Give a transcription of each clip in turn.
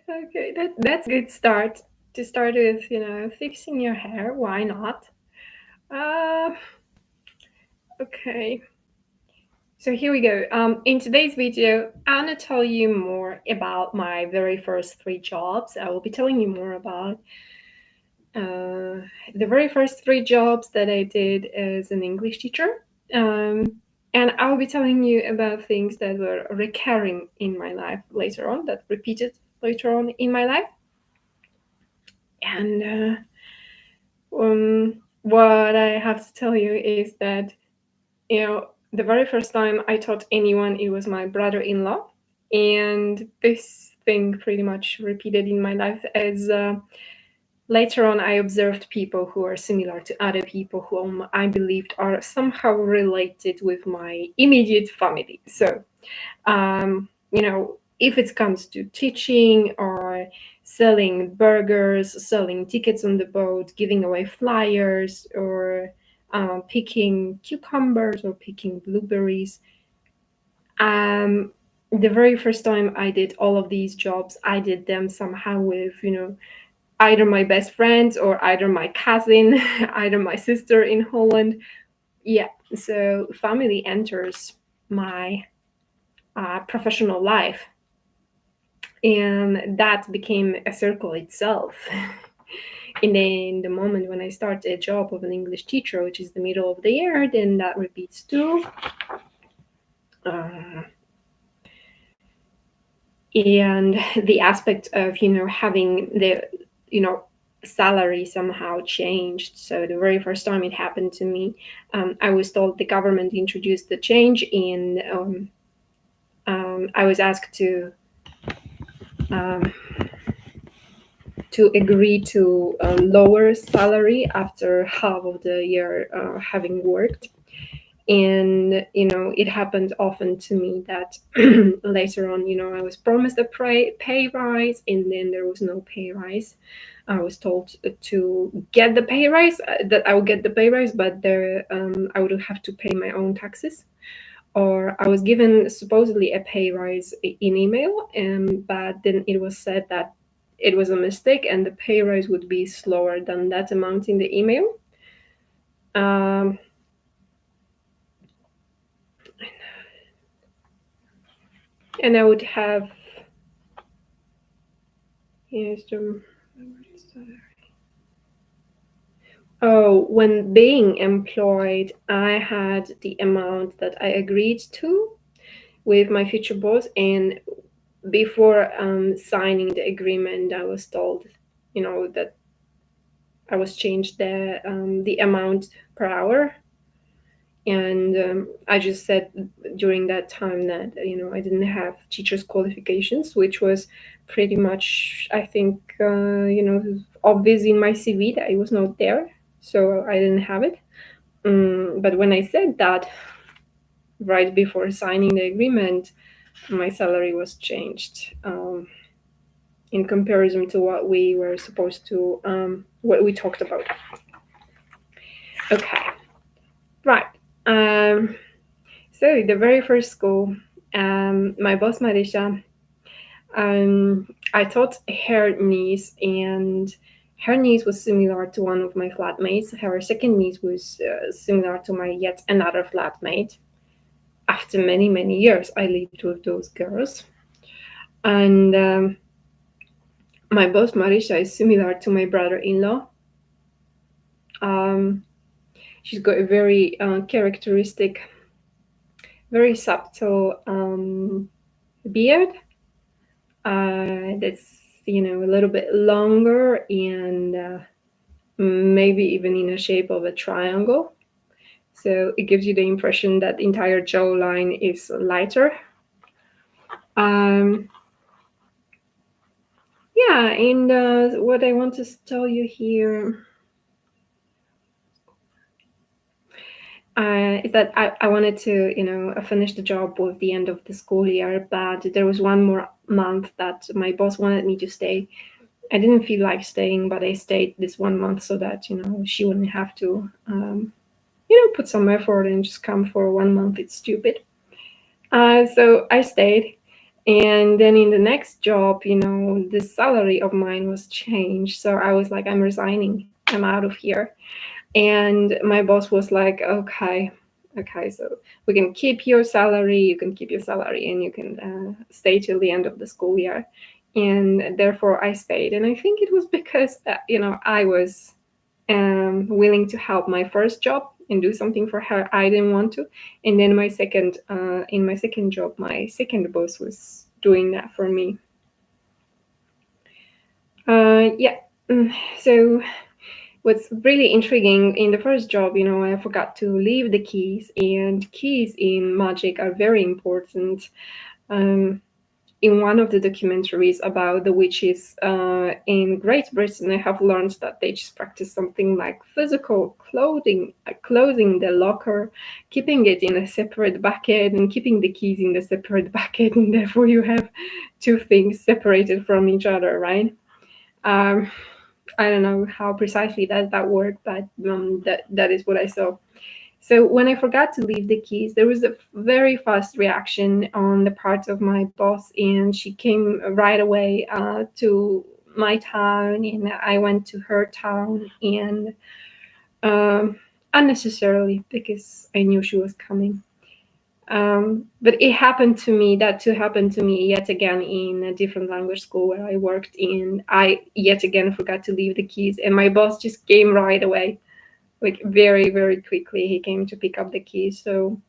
Okay, that's a good start. To start with, fixing your hair. Why not? Uh, okay. So here we go. In today's video, I'm gonna tell you more about my very first three jobs. I will be telling you more about the very first three jobs that I did as an English teacher. And I'll be telling you about things that were recurring in my life later on, that repeated later on in my life. And what I have to tell you is that, the very first time I taught anyone, it was my brother in law. And this thing pretty much repeated in my life as later on I observed people who are similar to other people whom I believed are somehow related with my immediate family. So, if it comes to teaching or selling burgers, selling tickets on the boat, giving away flyers, or picking cucumbers or picking blueberries. The very first time I did all of these jobs, I did them somehow with, either my best friends or either my cousin, either my sister in Holland. Yeah, so family enters my professional life, and that became a circle itself. In the moment when I start a job of an English teacher, which is the middle of the year, then that repeats too. Uh, and the aspect of having the salary somehow changed. So the very first time it happened to me, I was told the government introduced the change, and I was asked um, to agree to a lower salary after half of the year having worked. And it happened often to me that later on, I was promised a pay rise, and then there was no pay rise. I was told to get the pay rise, that I would get the pay rise, but I would have to pay my own taxes. Or I was given supposedly a pay rise in email, but then it was said that it was a mistake and the pay rise would be slower than that amount in the email. Um, and I would have, yes, oh, when being employed, I had the amount that I agreed to with my future boss, and before signing the agreement, I was told, that I was changed the amount per hour, and I just said during that time that I didn't have teacher's qualifications, which was pretty much, I think, obvious in my CV that it was not there, so I didn't have it. But when I said that right before signing the agreement, my salary was changed in comparison to what we were supposed to, what we talked about. Okay, right. Um, so the very first school, my boss Marisha, I taught her niece, and her niece was similar to one of my flatmates. Her second niece was similar to my yet another flatmate. After many, many years, I lived with those girls. And my boss Marisha is similar to my brother in law. Um, she's got a very characteristic, very subtle beard that's a little bit longer, and maybe even in the shape of a triangle. So it gives you the impression that the entire jawline is lighter. Um, yeah, and what I want to tell you here is that I wanted to, finish the job with the end of the school year, but there was one more month that my boss wanted me to stay. I didn't feel like staying, but I stayed this 1 month so that, she wouldn't have to, put some effort and just come for 1 month. It's stupid. So I stayed, And then in the next job, the salary of mine was changed. So I was like, I'm resigning. I'm out of here. And my boss was like, okay, so we can keep your salary, you can keep your salary, and you can stay till the end of the school year. And therefore I stayed. And I think it was because, I was willing to help my first job and do something for her I didn't want to. And then in my second job, my second boss was doing that for me. Yeah. So what's really intriguing in the first job, I forgot to leave the keys, and keys in magic are very important. Um, in one of the documentaries about the witches in Great Britain, I have learned that they just practice something like physical closing the locker, keeping it in a separate bucket, and keeping the keys in the separate bucket, and therefore you have two things separated from each other, right? Um, I don't know how precisely does that work, but that is what I saw. So when I forgot to leave the keys, there was a very fast reaction on the part of my boss, and she came right away to my town, and I went to her town, and unnecessarily because I knew she was coming. But it happened to me. That too happened to me yet again in a different language school where I worked in. I yet again forgot to leave the keys, and my boss just came right away, like very, very quickly. He came to pick up the keys. So,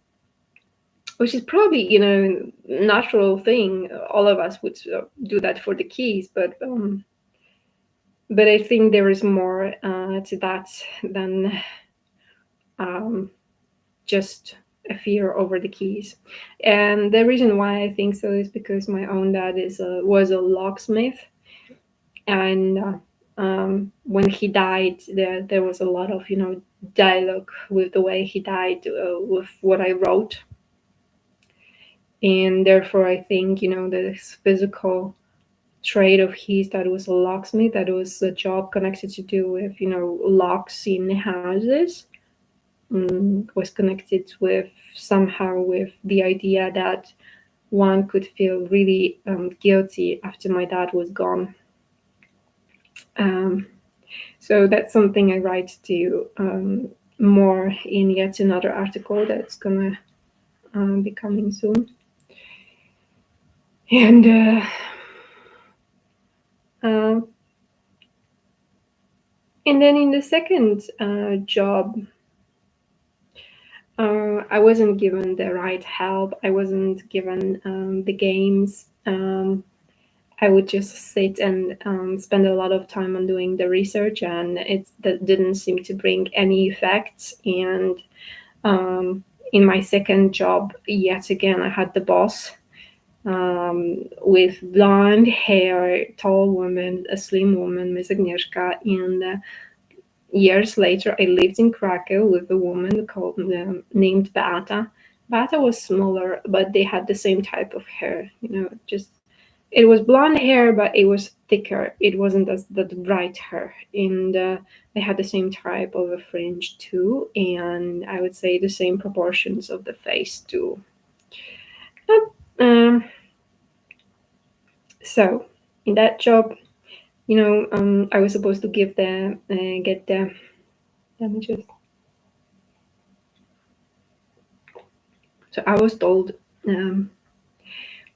which is probably natural thing. All of us would do that for the keys, but I think there is more to that than um, just a fear over the keys. And the reason why I think so is because my own dad was a locksmith, and when he died, there was a lot of dialogue with the way he died, with what I wrote, and therefore I think this physical trade of his, that was a locksmith, that was a job connected to do with locks in houses, was connected with somehow with the idea that one could feel really guilty after my dad was gone. Um, so that's something I write to more in yet another article that's gonna be coming soon. And uh, and then in the second job, I wasn't given the right help. I wasn't given the games. I would just sit and spend a lot of time on doing the research, and that didn't seem to bring any effects. And in my second job, yet again, I had the boss with blonde hair, tall woman, a slim woman, Miss Agnieszka. And years later, I lived in Krakow with a woman called named Beata. Beata was smaller, but they had the same type of hair. Just it was blonde hair, but it was thicker. It wasn't as that bright hair, and they had the same type of a fringe too, and I would say the same proportions of the face too. But, so in that job, I was supposed to get the. Let me just. So I was told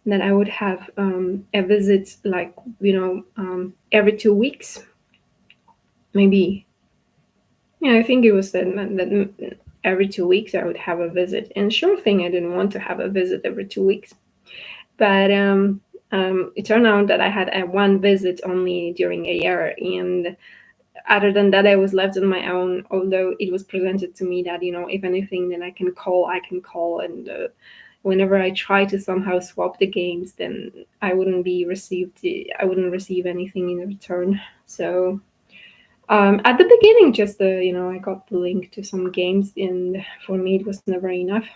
that I would have a visit, like every 2 weeks, maybe. Yeah, I think it was that every 2 weeks I would have a visit. And sure thing, I didn't want to have a visit every 2 weeks. But it turned out that I had one visit only during a year. And other than that, I was left on my own, although it was presented to me that, if anything, then I can call. And whenever I try to somehow swap the games, then I wouldn't receive anything in return. So at the beginning, just I got the link to some games, and for me, it was never enough.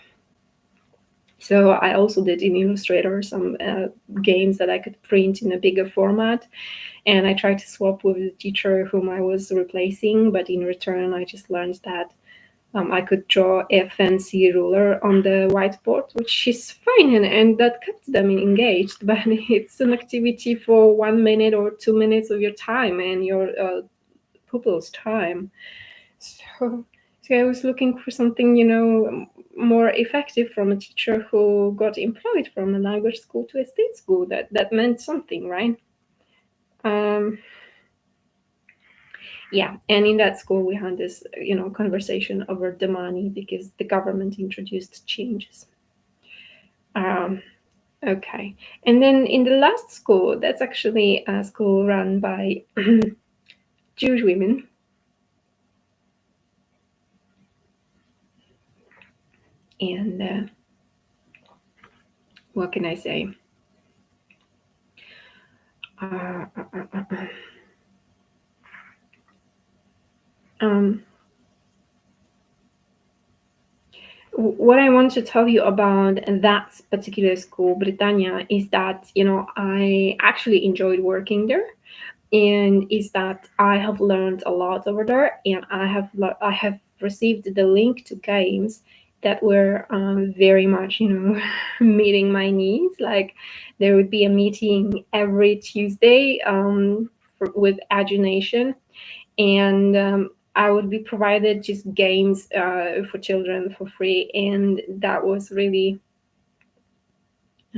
So I also did in Illustrator some games that I could print in a bigger format, and I tried to swap with the teacher whom I was replacing. But in return, I just learned that I could draw a fancy ruler on the whiteboard, which is fine, and that kept them engaged. But it's an activity for 1 minute or 2 minutes of your time and your pupils' time. So, so I was looking for something, more effective from a teacher who got employed from a language school to a state school. That meant something, right? Um, yeah, and in that school we had this, conversation over the money because the government introduced changes. Um, okay, and then in the last school, that's actually a school run by Jewish women, and what can I say? Uh, uh, uh, uh, uh. Um, what I want to tell you about that particular school, Britannia, is that I actually enjoyed working there, and is that I have learned a lot over there, and I have received the link to games that were very much meeting my needs. Like there would be a meeting every Tuesday with Agination, and I would be provided just games for children for free, and that was really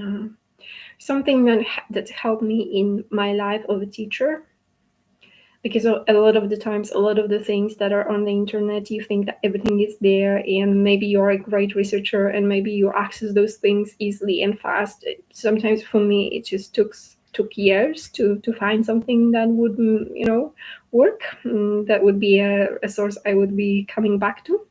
uh, something that helped me in my life of a teacher. Because a lot of the times, a lot of the things that are on the internet, you think that everything is there, and maybe you're a great researcher, and maybe you access those things easily and fast. Sometimes for me, it just took years to find something that would work, that would be a source I would be coming back to.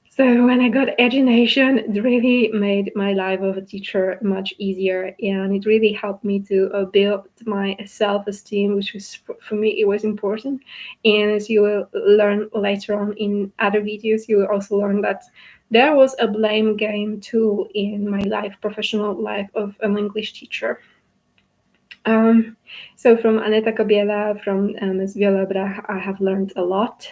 So when I got education, it really made my life of a teacher much easier, and it really helped me to build my self-esteem, which was for me it was important. And as you will learn later on in other videos, you will also learn that there was a blame game too in my life, professional life of an English teacher. Um, so from Aneta Kobiela, from Ms. Viola Brach, I have learned a lot.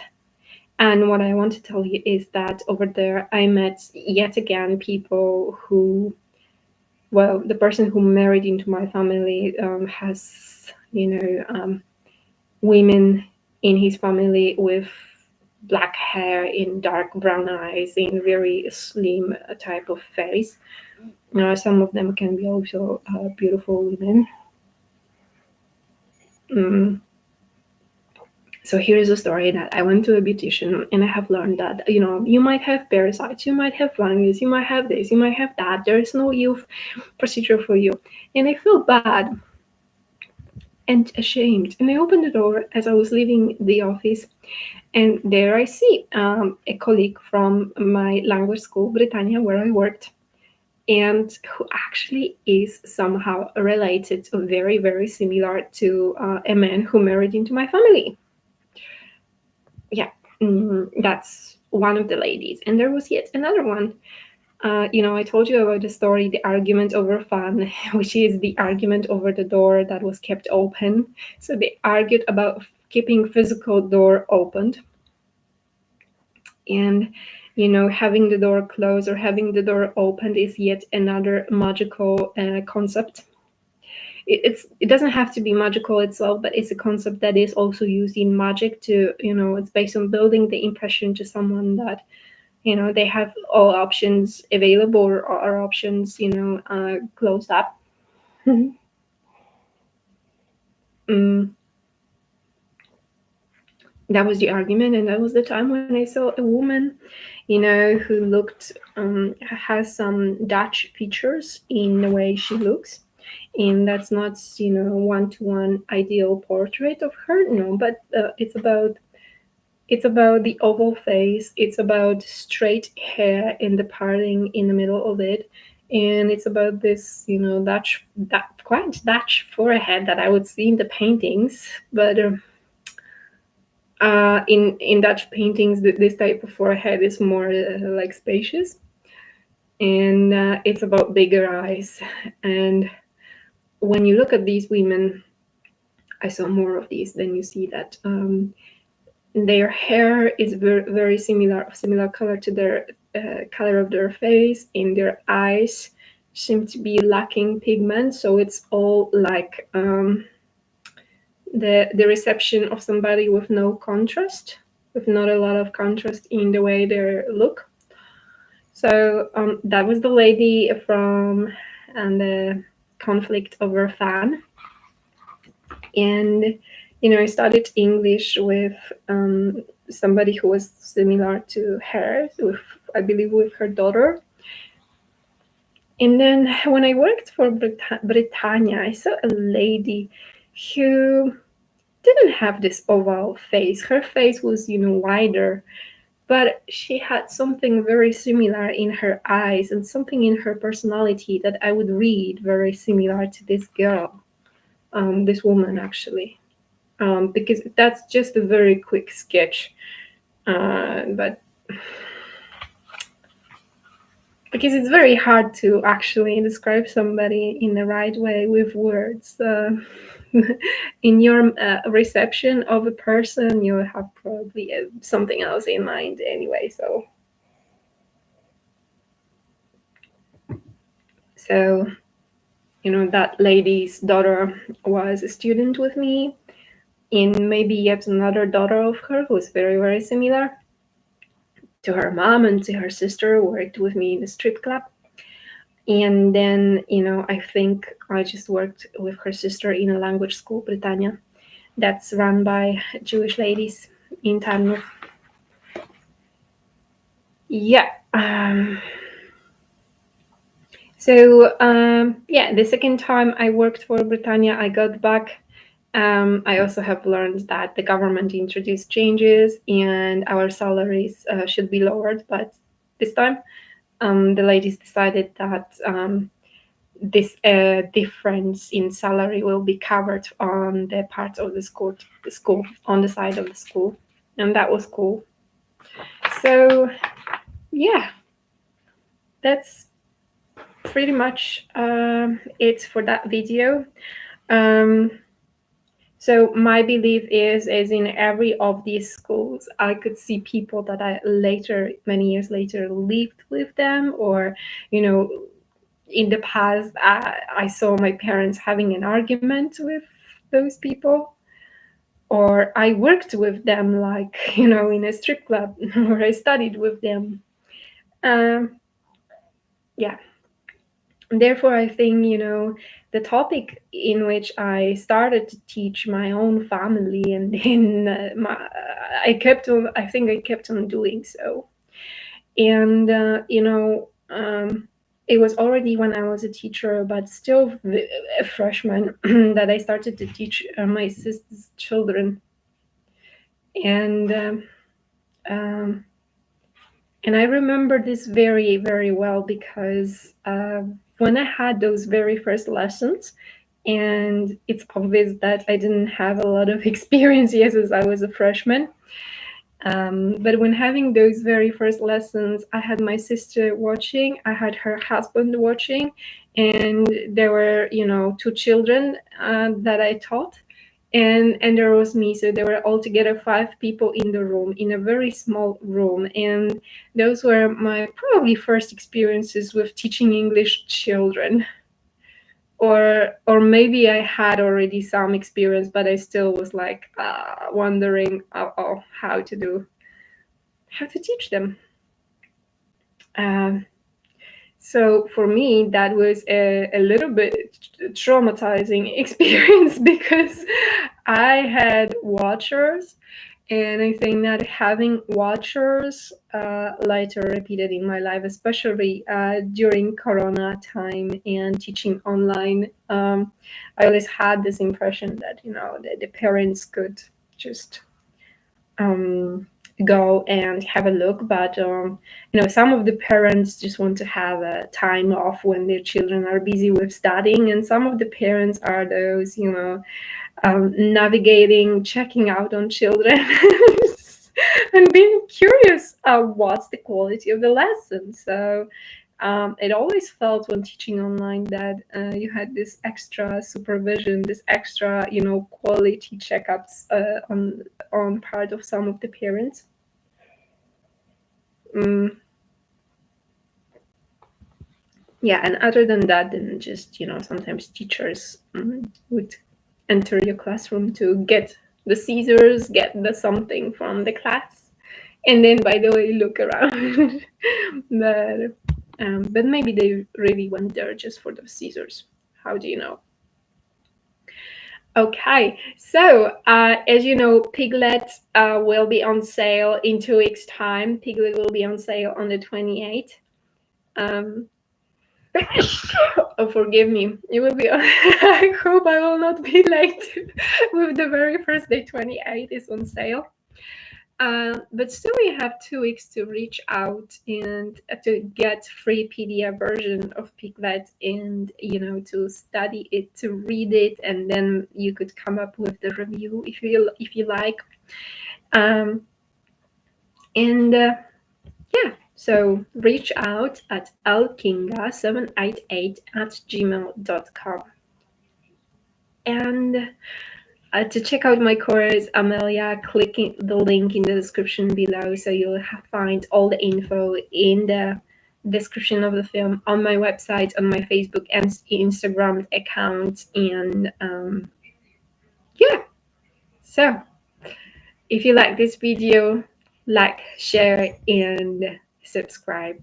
And what I want to tell you is that over there, I met yet again people who, well, the person who married into my family has, women in his family with black hair, in dark brown eyes, in very slim type of face. Some of them can be also beautiful women. Mm. So here's a story that I went to a beautician, and I have learned that you might have parasites, you might have fungus, you might have this, you might have that. There is no youth procedure for you, and I feel bad and ashamed. And I opened the door as I was leaving the office, and there I see a colleague from my language school, Britannia, where I worked, and who actually is somehow related, very very similar to a man who married into my family. Yeah, that's one of the ladies. And there was yet another one. I told you about the story, the argument over fun, which is the argument over the door that was kept open. So they argued about keeping physical door opened, and having the door closed or having the door opened is yet another magical concept. It doesn't have to be magical itself, but it's a concept that is also used in magic to it's based on building the impression to someone that they have all options available, or options closed up. mm, that was the argument, and that was the time when I saw a woman who looked has some Dutch features in the way she looks, and that's not one-to-one ideal portrait of her, no, but it's about the oval face, it's about straight hair and the parting in the middle of it, and it's about this Dutch, that quite Dutch forehead that I would see in the paintings. But in Dutch paintings, this type of forehead is more like spacious, and it's about bigger eyes. And when you look at these women, I saw more of these, then you see that Their hair is very similar color to their color of their face, and their eyes seem to be lacking pigment, so it's all like the reception of somebody with no contrast, with not a lot of contrast in the way they look. So that was the lady from and the conflict over fan. And I studied English with somebody who was similar to her, with, I believe, with her daughter. And then when I worked for Britannia, I saw a lady who didn't have this oval face. Her face was, wider, but she had something very similar in her eyes and something in her personality that I would read very similar to this girl, this woman actually. Because that's just a very quick sketch, but because it's very hard to actually describe somebody in the right way with words. In your reception of a person, you have probably something else in mind anyway. So that lady's daughter was a student with me, and maybe yet another daughter of her who was very, very similar to her mom and to her sister worked with me in the strip club. And then, I think I just worked with her sister in a language school, Britannia, that's run by Jewish ladies in Tarnów. Yeah. The second time I worked for Britannia, I got back. I also have learned that the government introduced changes and our salaries should be lowered. But this time, the ladies decided that this difference in salary will be covered on the part of the school on the side of the school, and that was cool. So yeah, that's pretty much it for that video. So my belief is, as in every of these schools, I could see people that I later, many years later, lived with them, or in the past, I saw my parents having an argument with those people, or I worked with them, like, in a strip club, or I studied with them. Yeah. Therefore, I think, the topic in which I started to teach my own family, and then I think I kept on doing so. And, it was already when I was a teacher, but still a freshman, that I started to teach my sister's children. And and I remember this very, very well because when I had those very first lessons, and it's obvious that I didn't have a lot of experience, yes, as I was a freshman. But when having those very first lessons, I had my sister watching, I had her husband watching, and there were, two children that I taught, and there was me. So there were altogether 5 people in the room, in a very small room, and those were my probably first experiences with teaching English children. Or maybe I had already some experience, but I still was like wondering how to teach them. So for me, that was a little bit traumatizing experience because I had watchers, and I think that having watchers later repeated in my life, especially during Corona time and teaching online, I always had this impression that the parents could just go and have a look, but some of the parents just want to have a time off when their children are busy with studying, and some of the parents are those navigating, checking out on children and being curious what's the quality of the lesson. So it always felt when teaching online that you had this extra supervision, this extra, quality checkups on part of some of the parents. Mm, yeah, and other than that, then just sometimes teachers would enter your classroom to get the scissors, get the something from the class, and then by the way look around. But maybe they really went there just for the scissors. How do you know? Okay, so as you know, Piglet will be on sale in 2 weeks' time. Piglet will be on sale on the 28th. Um, oh, forgive me. It will be. I hope I will not be late with the very first day. 28 is on sale. But still, we have 2 weeks to reach out and to get free PDF version of Piglet, and to study it, to read it, and then you could come up with the review if you like. Um, and yeah, so reach out at lkinga788@gmail.com. And to check out my course, Amelia, clicking the link in the description below, so you'll find all the info in the description of the film on my website, on my Facebook and Instagram account, and yeah. So if you like this video, like, share, and subscribe.